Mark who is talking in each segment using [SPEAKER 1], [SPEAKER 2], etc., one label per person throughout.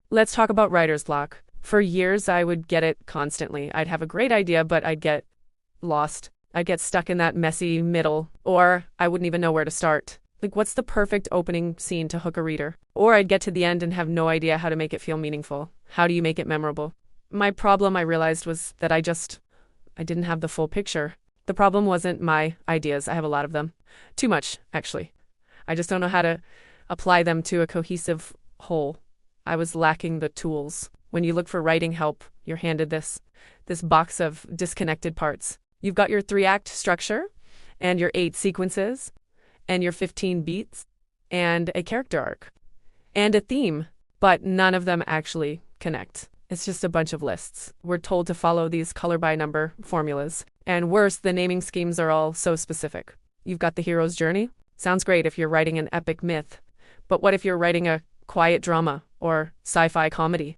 [SPEAKER 1] Let's talk about writer's block. For years, I would get it constantly. I'd have a great idea, but I'd get lost. I'd get stuck in that messy middle, or I wouldn't even know where to start. Like, what's the perfect opening scene to hook a reader? Or I'd get to the end and have no idea how to make it feel meaningful. How do you make it memorable? My problem, I realized, was that I didn't have the full picture. The problem wasn't my ideas. I have a lot of them. Too much, actually. I just don't know how to apply them to a cohesive whole. I was lacking the tools. When you look for writing help, you're handed this box of disconnected parts. You've got your 3-act structure and your 8 sequences and your 15 beats and a character arc and a theme, but none of them actually connect. It's just a bunch of lists. We're told to follow these color by number formulas. And worse, the naming schemes are all so specific. You've got the hero's journey. Sounds great if you're writing an epic myth. But what if you're writing a quiet drama or sci-fi comedy?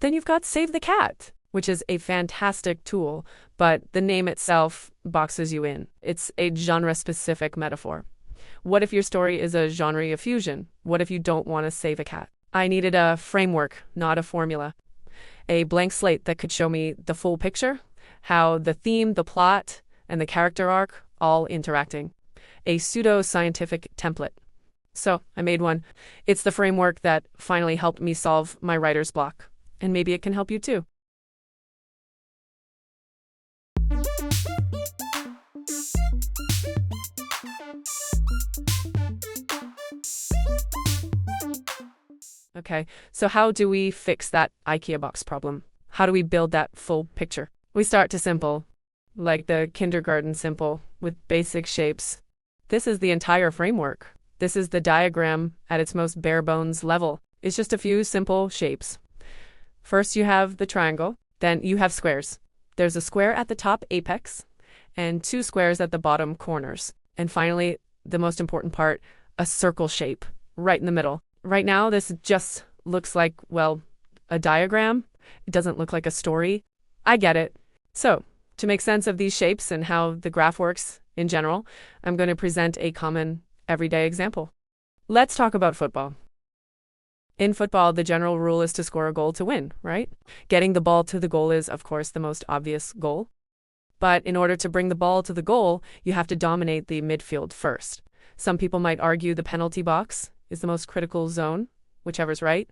[SPEAKER 1] Then you've got Save the Cat, which is a fantastic tool, but the name itself boxes you in. It's a genre-specific metaphor. What if your story is a genre fusion? What if you don't want to save a cat? I needed a framework, not a formula. A blank slate that could show me the full picture, how the theme, the plot, and the character arc all interacting. A pseudo-scientific template. So I made one. It's the framework that finally helped me solve my writer's block. And maybe it can help you too. Okay, so how do we fix that IKEA box problem? How do we build that full picture? We start to simple, like the kindergarten simple, with basic shapes. This is the entire framework. This is the diagram at its most bare bones level. It's just a few simple shapes. First, you have the triangle. Then you have squares. There's a square at the top apex and 2 squares at the bottom corners. And finally, the most important part, a circle shape right in the middle. Right now, this just looks like, well, a diagram. It doesn't look like a story. I get it. So, to make sense of these shapes and how the graph works in general, I'm going to present a common everyday example. Let's talk about football. In football, the general rule is to score a goal to win, right? Getting the ball to the goal is, of course, the most obvious goal. But in order to bring the ball to the goal, you have to dominate the midfield first. Some people might argue the penalty box is the most critical zone, whichever's right.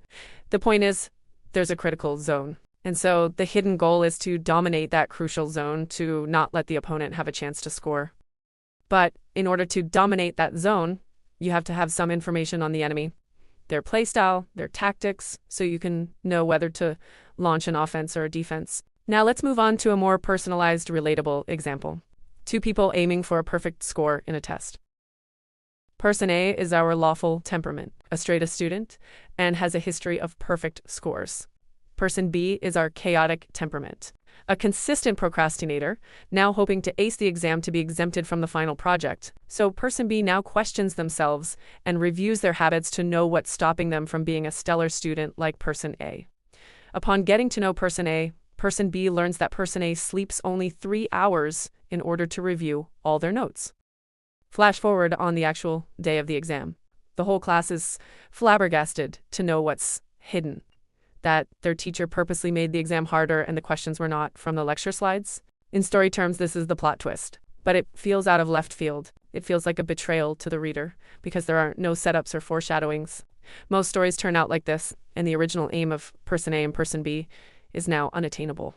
[SPEAKER 1] The point is, there's a critical zone. And so the hidden goal is to dominate that crucial zone to not let the opponent have a chance to score. But in order to dominate that zone, you have to have some information on the enemy, their playstyle, their tactics, so you can know whether to launch an offense or a defense. Now let's move on to a more personalized, relatable example. 2 people aiming for a perfect score in a test. Person A is our lawful temperament, a straight-A student, and has a history of perfect scores. Person B is our chaotic temperament, a consistent procrastinator, now hoping to ace the exam to be exempted from the final project. So person B now questions themselves and reviews their habits to know what's stopping them from being a stellar student like person A. Upon getting to know person A, person B learns that person A sleeps only 3 hours in order to review all their notes. Flash forward on the actual day of the exam. The whole class is flabbergasted to know what's hidden, that their teacher purposely made the exam harder and the questions were not from the lecture slides. In story terms, this is the plot twist, but it feels out of left field. It feels like a betrayal to the reader because there are no setups or foreshadowings. Most stories turn out like this, and the original aim of person A and person B is now unattainable.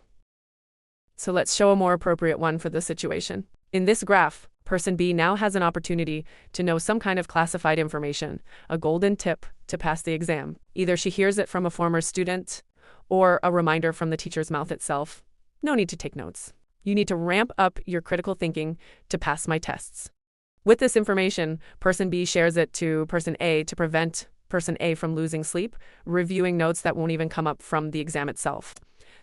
[SPEAKER 1] So let's show a more appropriate one for the situation. In this graph, person B now has an opportunity to know some kind of classified information, a golden tip to pass the exam. Either she hears it from a former student or a reminder from the teacher's mouth itself. No need to take notes. You need to ramp up your critical thinking to pass my tests. With this information, person B shares it to person A to prevent person A from losing sleep, reviewing notes that won't even come up from the exam itself.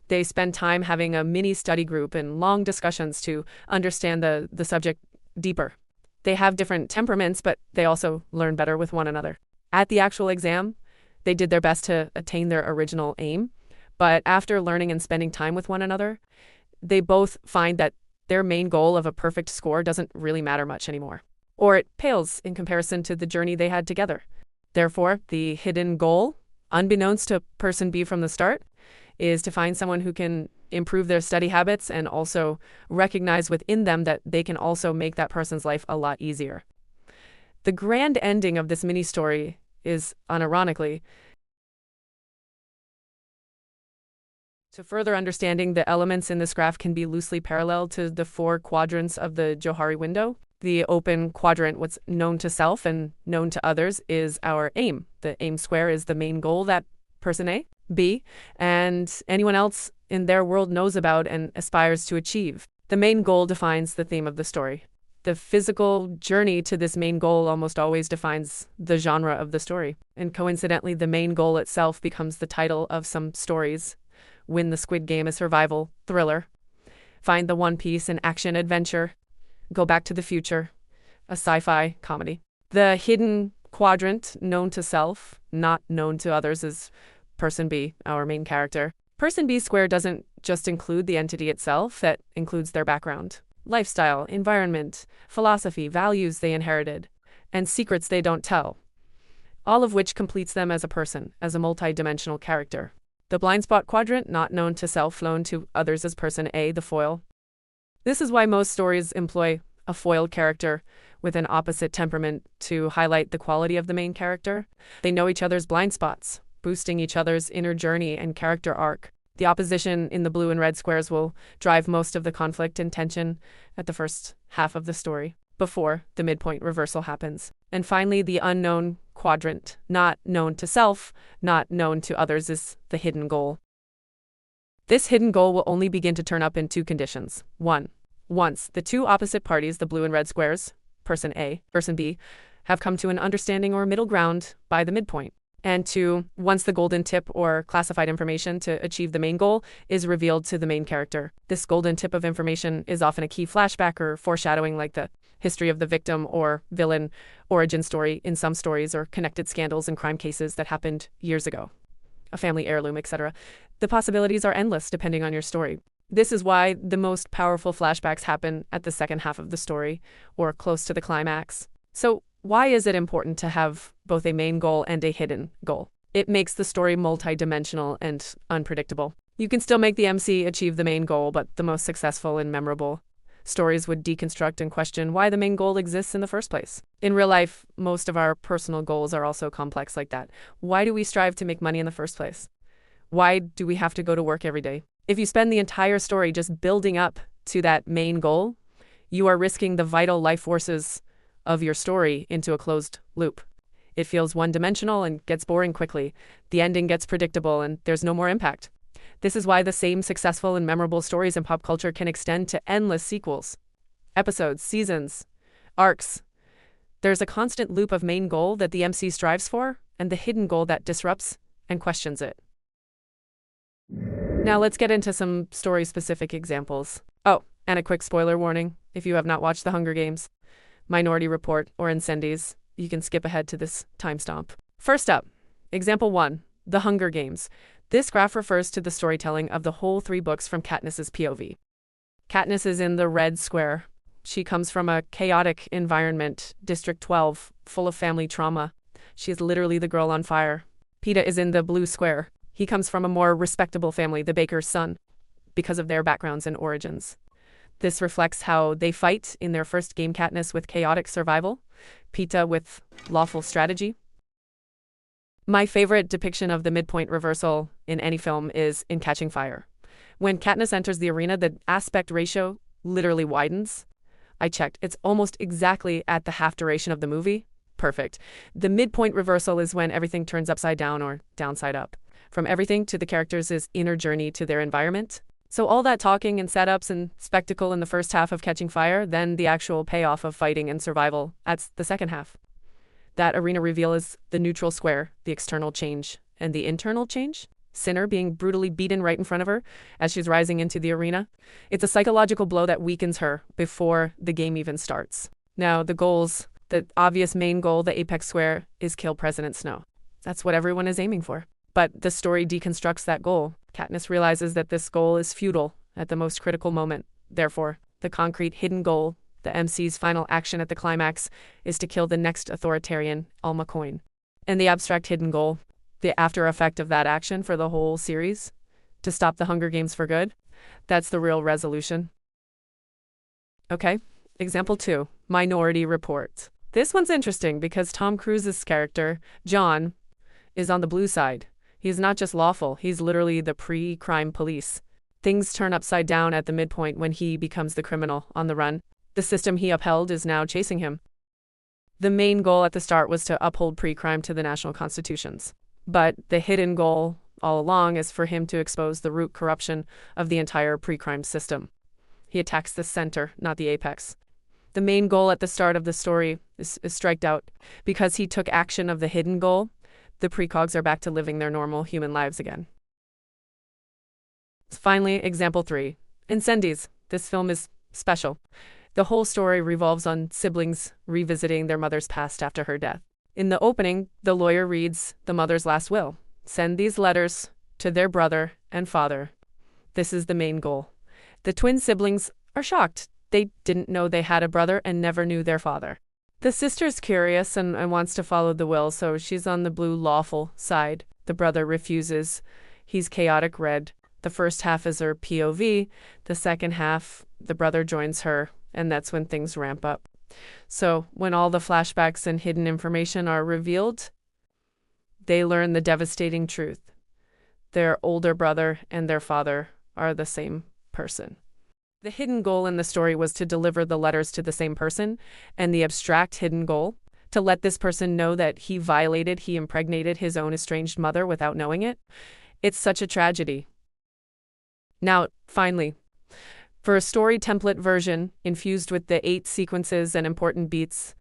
[SPEAKER 1] They spend time having a mini study group and long discussions to understand the subject deeper. They have different temperaments, but they also learn better with one another. At the actual exam, they did their best to attain their original aim, but after learning and spending time with one another, they both find that their main goal of a perfect score doesn't really matter much anymore, or it pales in comparison to the journey they had together. Therefore, the hidden goal unbeknownst to person B from the start, is to find someone who can improve their study habits and also recognize within them that they can also make that person's life a lot easier. The grand ending of this mini story is, unironically, to further understanding the elements in this graph can be loosely paralleled to the 4 quadrants of the Johari window. The open quadrant, what's known to self and known to others, is our aim. The aim square is the main goal that person A, B, and anyone else in their world knows about and aspires to achieve. The main goal defines the theme of the story. The physical journey to this main goal almost always defines the genre of the story. And coincidentally, the main goal itself becomes the title of some stories. Win the Squid Game, a survival thriller. Find the One Piece, an action adventure. Go Back to the Future, a sci-fi comedy. The hidden quadrant, known to self, not known to others, is person B, our main character. Person B square doesn't just include the entity itself, that includes their background, lifestyle, environment, philosophy, values they inherited, and secrets they don't tell, all of which completes them as a person, as a multi-dimensional character. The blind spot quadrant, not known to self, known to others, as person A, the foil. This is why most stories employ a foiled character with an opposite temperament to highlight the quality of the main character. They know each other's blind spots, boosting each other's inner journey and character arc. The opposition in the blue and red squares will drive most of the conflict and tension at the first half of the story, before the midpoint reversal happens. And finally, the unknown quadrant, not known to self, not known to others, is the hidden goal. This hidden goal will only begin to turn up in 2 conditions. 1. Once the 2 opposite parties, the blue and red squares, person A, person B, have come to an understanding or middle ground by the midpoint. And 2, once the golden tip or classified information to achieve the main goal is revealed to the main character. This golden tip of information is often a key flashback or foreshadowing, like the history of the victim or villain origin story in some stories, or connected scandals and crime cases that happened years ago, a family heirloom, etc. The possibilities are endless depending on your story. This is why the most powerful flashbacks happen at the second half of the story or close to the climax. So why is it important to have both a main goal and a hidden goal? It makes the story multi-dimensional and unpredictable. You can still make the MC achieve the main goal, but the most successful and memorable stories would deconstruct and question why the main goal exists in the first place. In real life, most of our personal goals are also complex like that. Why do we strive to make money in the first place? Why do we have to go to work every day? If you spend the entire story just building up to that main goal, you are risking the vital life forces of your story into a closed loop. It feels one-dimensional and gets boring quickly. The ending gets predictable and there's no more impact. This is why the same successful and memorable stories in pop culture can extend to endless sequels, episodes, seasons, arcs. There's a constant loop of main goal that the MC strives for and the hidden goal that disrupts and questions it. Now let's get into some story-specific examples. Oh, and a quick spoiler warning. If you have not watched The Hunger Games, Minority Report, or Incendies, you can skip ahead to this time stomp. First up, example 1, The Hunger Games. This graph refers to the storytelling of the whole 3 books from Katniss's POV. Katniss is in the red square. She comes from a chaotic environment, District 12, full of family trauma. She is literally the girl on fire. Peeta is in the blue square. He comes from a more respectable family, the baker's son, because of their backgrounds and origins. This reflects how they fight in their first game, Katniss with chaotic survival, Peeta with lawful strategy. My favorite depiction of the midpoint reversal in any film is in Catching Fire. When Katniss enters the arena, the aspect ratio literally widens. I checked. It's almost exactly at the half duration of the movie. Perfect. The midpoint reversal is when everything turns upside down or downside up. From everything to the characters' inner journey to their environment. So all that talking and setups and spectacle in the first half of Catching Fire, then the actual payoff of fighting and survival, that's the second half. That arena reveal is the neutral square, the external change. And the internal change? Sinner being brutally beaten right in front of her as she's rising into the arena. It's a psychological blow that weakens her before the game even starts. Now, the goals, the obvious main goal, the apex square, is kill President Snow. That's what everyone is aiming for. But the story deconstructs that goal. Katniss realizes that this goal is futile at the most critical moment. Therefore, the concrete hidden goal, the MC's final action at the climax, is to kill the next authoritarian, Alma Coin. And the abstract hidden goal, the after effect of that action for the whole series, to stop the Hunger Games for good. That's the real resolution. Okay, example 2, Minority Report. This one's interesting because Tom Cruise's character, John, is on the blue side. He's not just lawful, he's literally the pre-crime police. Things turn upside down at the midpoint when he becomes the criminal on the run. The system he upheld is now chasing him. The main goal at the start was to uphold pre-crime to the national constitutions. But the hidden goal all along is for him to expose the root corruption of the entire pre-crime system. He attacks the center, not the apex. The main goal at the start of the story is striked out. Because he took action of the hidden goal, the precogs are back to living their normal human lives again. Finally, example 3, Incendies. This film is special. The whole story revolves on siblings revisiting their mother's past after her death. In the opening, the lawyer reads the mother's last will. Send these letters to their brother and father. This is the main goal. The twin siblings are shocked. They didn't know they had a brother and never knew their father. The sister's curious and wants to follow the will, so she's on the blue lawful side. The brother refuses. He's chaotic red. The first half is her POV. The second half, the brother joins her, and that's when things ramp up. So when all the flashbacks and hidden information are revealed, they learn the devastating truth. Their older brother and their father are the same person. The hidden goal in the story was to deliver the letters to the same person, and the abstract hidden goal, to let this person know that he impregnated his own estranged mother without knowing it. It's such a tragedy. Now, finally, for a story template version infused with the 8 sequences and important beats,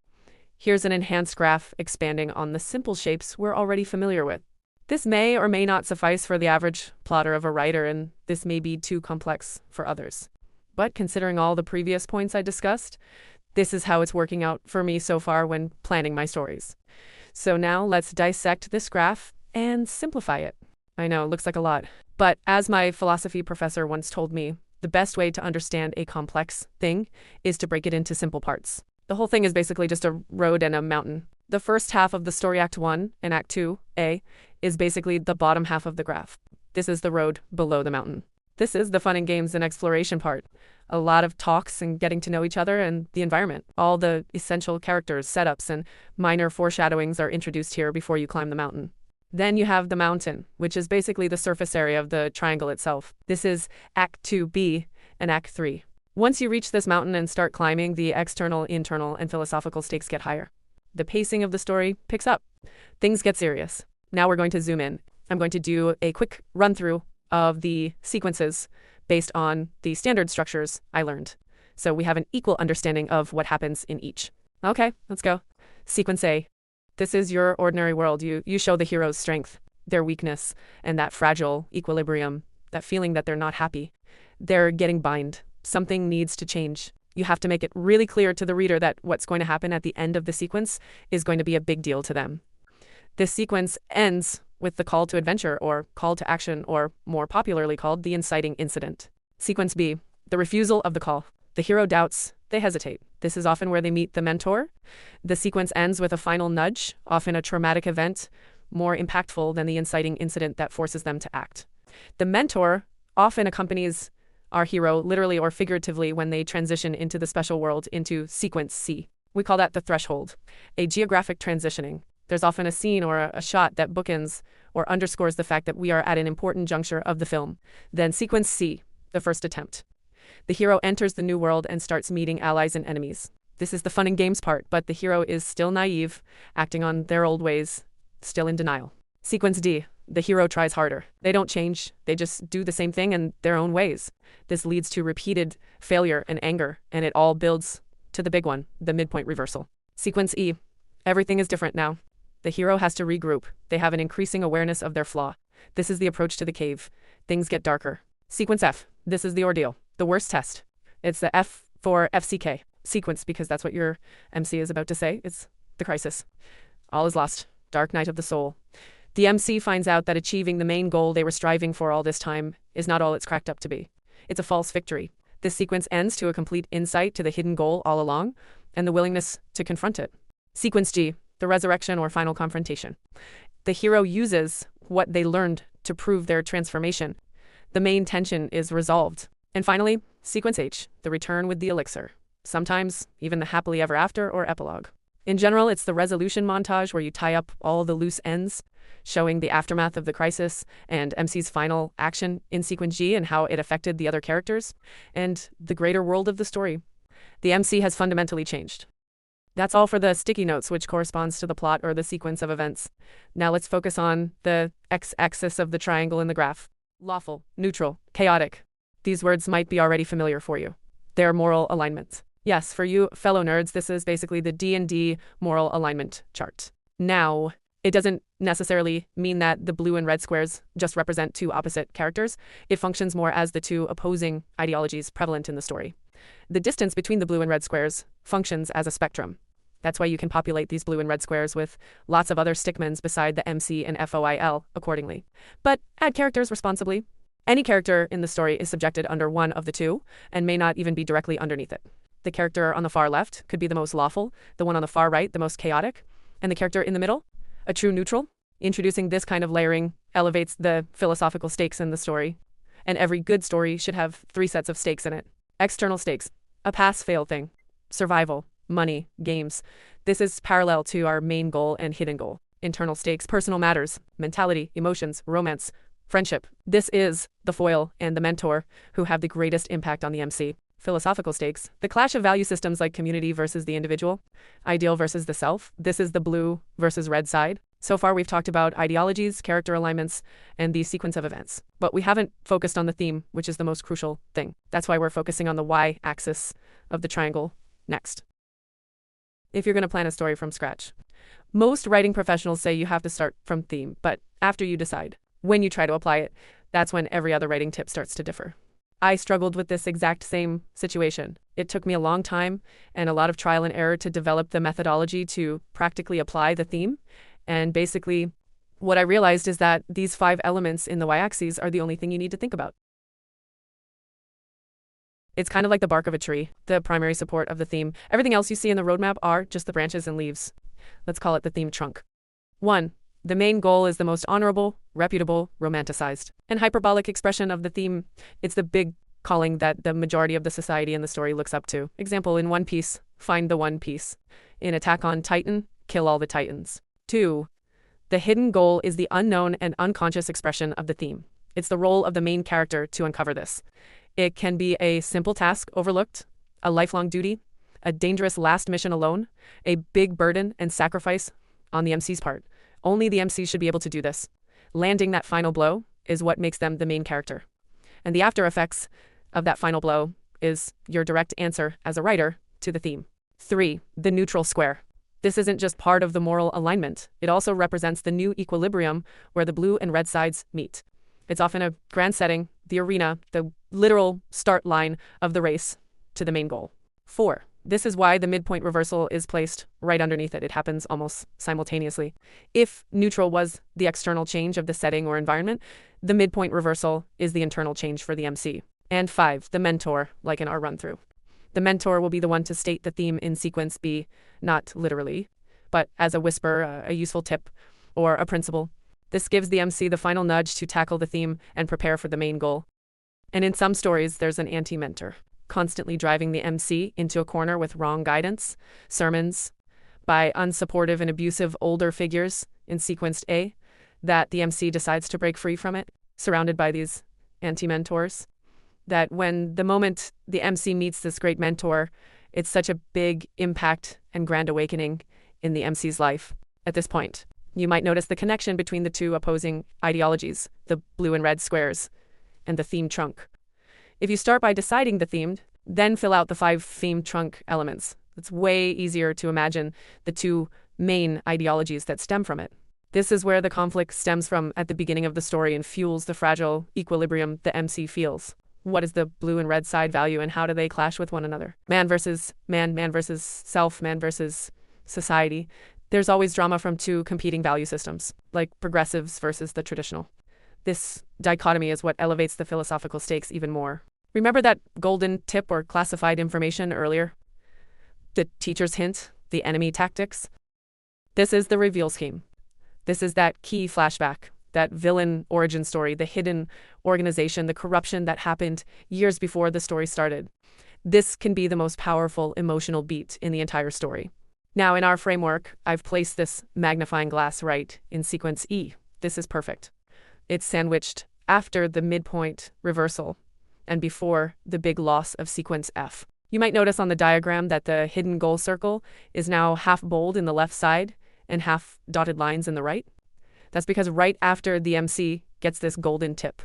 [SPEAKER 1] here's an enhanced graph expanding on the simple shapes we're already familiar with. This may or may not suffice for the average plotter of a writer, and this may be too complex for others. But considering all the previous points I discussed, this is how it's working out for me so far when planning my stories. So now let's dissect this graph and simplify it. I know, it looks like a lot. But as my philosophy professor once told me, the best way to understand a complex thing is to break it into simple parts. The whole thing is basically just a road and a mountain. The first half of the story, Act 1 and Act 2A, is basically the bottom half of the graph. This is the road below the mountain. This is the fun and games and exploration part. A lot of talks and getting to know each other and the environment. All the essential characters, setups, and minor foreshadowings are introduced here before you climb the mountain. Then you have the mountain, which is basically the surface area of the triangle itself. This is Act 2B and Act 3. Once you reach this mountain and start climbing, the external, internal, and philosophical stakes get higher. The pacing of the story picks up. Things get serious. Now we're going to zoom in. I'm going to do a quick run-through of the sequences based on the standard structures I learned, so we have an equal understanding of what happens in each. Okay, let's go. Sequence A. This is your ordinary world. You show the hero's strength, their weakness, and that fragile equilibrium, that feeling that they're not happy. They're getting bind. Something needs to change. You have to make it really clear to the reader that what's going to happen at the end of the sequence is going to be a big deal to them. This sequence ends with the call to adventure, or call to action, or more popularly called the inciting incident. Sequence B, the refusal of the call. The hero doubts, they hesitate. This is often where they meet the mentor. The sequence ends with a final nudge, often a traumatic event, more impactful than the inciting incident that forces them to act. The mentor often accompanies our hero literally or figuratively when they transition into the special world, into sequence C. We call that the threshold, a geographic transitioning. There's often a scene or a shot that bookends or underscores the fact that we are at an important juncture of the film. Then sequence C, the first attempt. The hero enters the new world and starts meeting allies and enemies. This is the fun and games part, but the hero is still naive, acting on their old ways, still in denial. Sequence D, the hero tries harder. They don't change, they just do the same thing in their own ways. This leads to repeated failure and anger, and it all builds to the big one, the midpoint reversal. Sequence E, everything is different now. The hero has to regroup. They have an increasing awareness of their flaw. This is the approach to the cave. Things get darker. Sequence F. This is the ordeal, the worst test. It's the F for FCK sequence, because that's what your MC is about to say. It's the crisis. All is lost. Dark night of the soul. The MC finds out that achieving the main goal they were striving for all this time is not all it's cracked up to be. It's a false victory. This sequence ends to a complete insight to the hidden goal all along and the willingness to confront it. Sequence G. The resurrection or final confrontation. The hero uses what they learned to prove their transformation. The main tension is resolved. And finally, sequence H, the return with the elixir. Sometimes even the happily ever after or epilogue. In general, it's the resolution montage where you tie up all the loose ends, showing the aftermath of the crisis and MC's final action in sequence G and how it affected the other characters and the greater world of the story. The MC has fundamentally changed. That's all for the sticky notes, which corresponds to the plot or the sequence of events. Now let's focus on the x-axis of the triangle in the graph. Lawful, neutral, chaotic. These words might be already familiar for you. They're moral alignments. Yes, for you fellow nerds, this is basically the D&D moral alignment chart. Now, it doesn't necessarily mean that the blue and red squares just represent two opposite characters. It functions more as the two opposing ideologies prevalent in the story. The distance between the blue and red squares functions as a spectrum. That's why you can populate these blue and red squares with lots of other stickmans beside the MC and FOIL accordingly. But add characters responsibly. Any character in the story is subjected under one of the two and may not even be directly underneath it. The character on the far left could be the most lawful, the one on the far right the most chaotic, and the character in the middle, a true neutral. Introducing this kind of layering elevates the philosophical stakes in the story. And every good story should have three sets of stakes in it. External stakes, a pass-fail thing. Survival, money, games. This is parallel to our main goal and hidden goal. Internal stakes, personal matters, mentality, emotions, romance, friendship. This is the foil and the mentor who have the greatest impact on the MC. Philosophical stakes, the clash of value systems like community versus the individual, ideal versus the self. This is the blue versus red side. So far, we've talked about ideologies, character alignments, and the sequence of events. But we haven't focused on the theme, which is the most crucial thing. That's why we're focusing on the y-axis of the triangle next. If you're going to plan a story from scratch, most writing professionals say you have to start from theme, but after you decide, when you try to apply it, that's when every other writing tip starts to differ. I struggled with this exact same situation. It took me a long time and a lot of trial and error to develop the methodology to practically apply the theme. And basically, what I realized is that these 5 elements in the y-axis are the only thing you need to think about. It's kind of like the bark of a tree, the primary support of the theme. Everything else you see in the roadmap are just the branches and leaves. Let's call it the theme trunk. 1. The main goal is the most honorable, reputable, romanticized, and hyperbolic expression of the theme. It's the big calling that the majority of the society in the story looks up to. Example, in One Piece, find the One Piece. In Attack on Titan, kill all the Titans. 2. The hidden goal is the unknown and unconscious expression of the theme. It's the role of the main character to uncover this. It can be a simple task overlooked, a lifelong duty, a dangerous last mission alone, a big burden and sacrifice on the MC's part. Only the MC should be able to do this. Landing that final blow is what makes them the main character. And the after effects of that final blow is your direct answer as a writer to the theme. 3. The neutral square. This isn't just part of the moral alignment. It also represents the new equilibrium where the blue and red sides meet. It's often a grand setting, the arena, the literal start line of the race to the main goal. 4. This is why the midpoint reversal is placed right underneath it. It happens almost simultaneously. If neutral was the external change of the setting or environment, the midpoint reversal is the internal change for the MC. And 5, the mentor, like in our run-through. The mentor will be the one to state the theme in sequence B, not literally, but as a whisper, a useful tip, or a principle. This gives the MC the final nudge to tackle the theme and prepare for the main goal. And in some stories, there's an anti-mentor, constantly driving the MC into a corner with wrong guidance, sermons by unsupportive and abusive older figures in sequence A, that the MC decides to break free from it, surrounded by these anti-mentors. That when the moment the MC meets this great mentor, it's such a big impact and grand awakening in the MC's life. At this point, you might notice the connection between the two opposing ideologies, the blue and red squares, and the theme trunk. If you start by deciding the theme, then fill out the 5 theme trunk elements. It's way easier to imagine the 2 main ideologies that stem from it. This is where the conflict stems from at the beginning of the story and fuels the fragile equilibrium the MC feels. What is the blue and red side value and how do they clash with one another? Man versus man, man versus self, man versus society. There's always drama from 2 competing value systems, like progressives versus the traditional. This dichotomy is what elevates the philosophical stakes even more. Remember that golden tip or classified information earlier? The teacher's hint, the enemy tactics? This is the reveal scheme. This is that key flashback, that villain origin story, the hidden organization, the corruption that happened years before the story started. This can be the most powerful emotional beat in the entire story. Now, in our framework, I've placed this magnifying glass right in sequence E. This is perfect. It's sandwiched after the midpoint reversal and before the big loss of sequence F. You might notice on the diagram that the hidden goal circle is now half bold in the left side and half dotted lines in the right. That's because right after the MC gets this golden tip,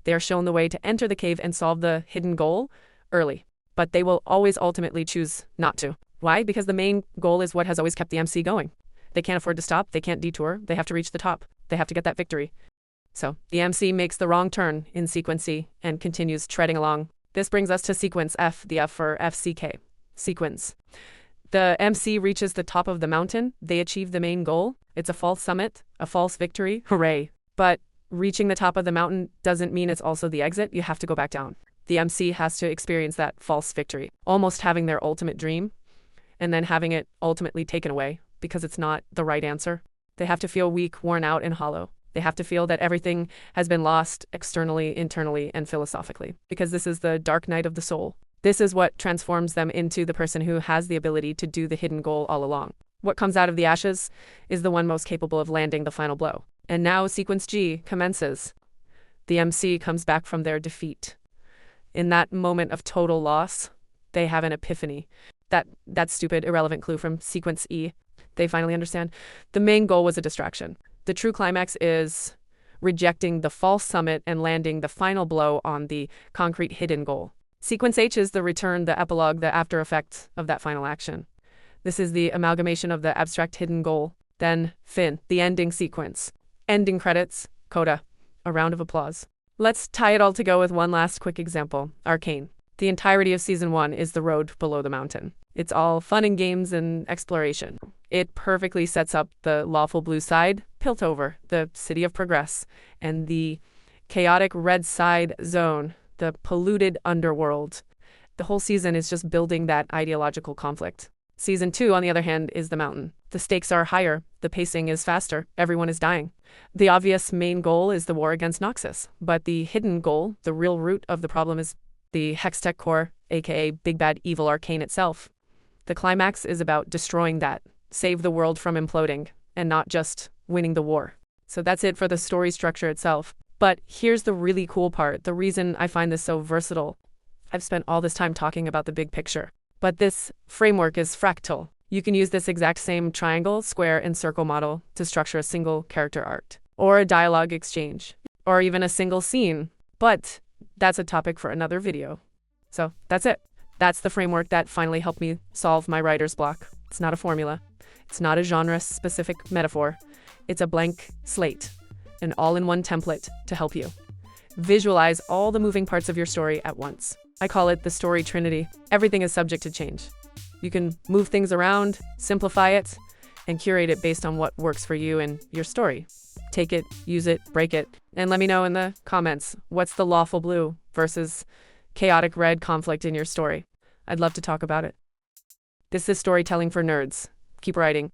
[SPEAKER 1] they are shown the way to enter the cave and solve the hidden goal early. But they will always ultimately choose not to. Why? Because the main goal is what has always kept the MC going. They can't afford to stop, they can't detour, they have to reach the top. They have to get that victory. So the MC makes the wrong turn in sequence C and continues treading along. This brings us to sequence F, the F for FCK, sequence. The MC reaches the top of the mountain, they achieve the main goal. It's a false summit, a false victory, hooray. But reaching the top of the mountain doesn't mean it's also the exit, you have to go back down. The MC has to experience that false victory, almost having their ultimate dream, and then having it ultimately taken away because it's not the right answer. They have to feel weak, worn out, and hollow. They have to feel that everything has been lost externally, internally, and philosophically, because this is the dark night of the soul. This is what transforms them into the person who has the ability to do the hidden goal all along. What comes out of the ashes is the one most capable of landing the final blow. And now sequence G commences. The MC comes back from their defeat. In that moment of total loss, they have an epiphany. That stupid, irrelevant clue from sequence E. They finally understand. The main goal was a distraction. The true climax is rejecting the false summit and landing the final blow on the concrete hidden goal. Sequence H is the return, the epilogue, the after effect of that final action. This is the amalgamation of the abstract hidden goal. Then fin, the ending sequence. Ending credits, coda, a round of applause. Let's tie it all together with one last quick example, Arcane. The entirety of season 1 is the road below the mountain. It's all fun and games and exploration. It perfectly sets up the lawful blue side, Piltover, the city of progress, and the chaotic red side zone, the polluted underworld. The whole season is just building that ideological conflict. Season 2, on the other hand, is the mountain. The stakes are higher, the pacing is faster, everyone is dying. The obvious main goal is the war against Noxus, but the hidden goal, the real root of the problem, is the Hextech core, aka Big Bad Evil Arcane itself. The climax is about destroying that, save the world from imploding, and not just winning the war. So that's it for the story structure itself. But here's the really cool part, the reason I find this so versatile. I've spent all this time talking about the big picture, but this framework is fractal. You can use this exact same triangle, square, and circle model to structure a single character arc, or a dialogue exchange, or even a single scene. But that's a topic for another video. So that's it. That's the framework that finally helped me solve my writer's block. It's not a formula. It's not a genre-specific metaphor. It's a blank slate, an all-in-one template to help you visualize all the moving parts of your story at once. I call it the story trinity. Everything is subject to change. You can move things around, simplify it, and curate it based on what works for you and your story. Take it, use it, break it, and let me know in the comments, what's the lawful blue versus chaotic red conflict in your story? I'd love to talk about it. This is storytelling for nerds. Keep writing.